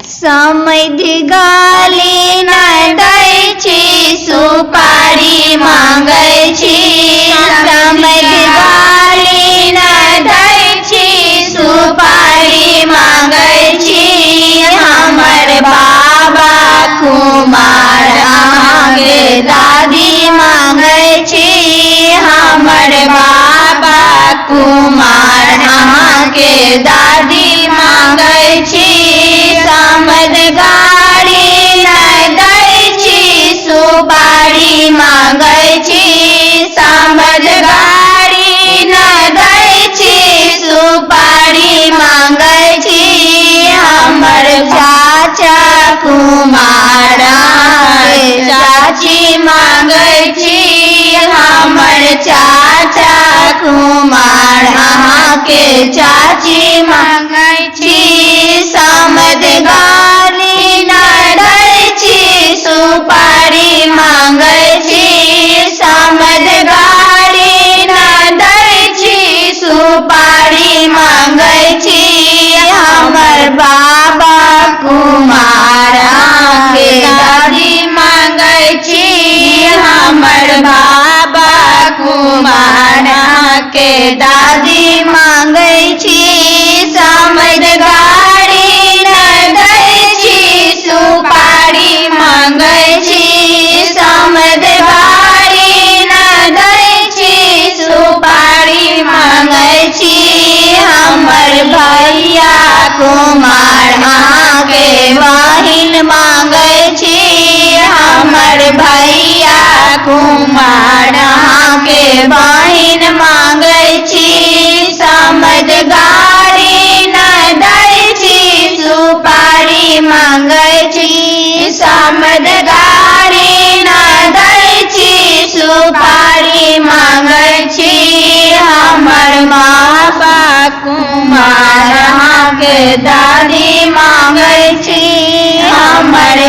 समधि गाली न दै छी सुपारी मांगै छी समधि गाली न दै छी सुपारी मांगै छी हमर बाबा कुमार आगे दादी मांगै छी हमर बाबा कुमार आगे दादी मांगै छी समध गाड़ी न दै छी सुपारी मांगै छी समध गाड़ी न दै छी सुपारी मांगै छी हमर चाचा कुमार चाची मांगै छी हमर चाचा कुमार के चाची मांगै छी समध गाली न दै छी सुपारी मांगै छी समध गाली न दै छी सुपारी मांगै छी हमर बाबा कुमार के दादी मांगै छी हमर बाबा कुमार के दादी मांगै छी समध गाड़ी न दै छी सुपारी मांगै छी समध गाड़ी न दै छी सुपारी मांगै छी हमर भैया कुमार के बहिन मांगै छी हमर भैया कुमार के बहिन मांगै छी समध गाड़ी न दै छी सुपारी मांगै छी समध गाड़ी न दै छी सुपारी मांगै छी हमर बाबा कुमार के दादी मांगै छी हमर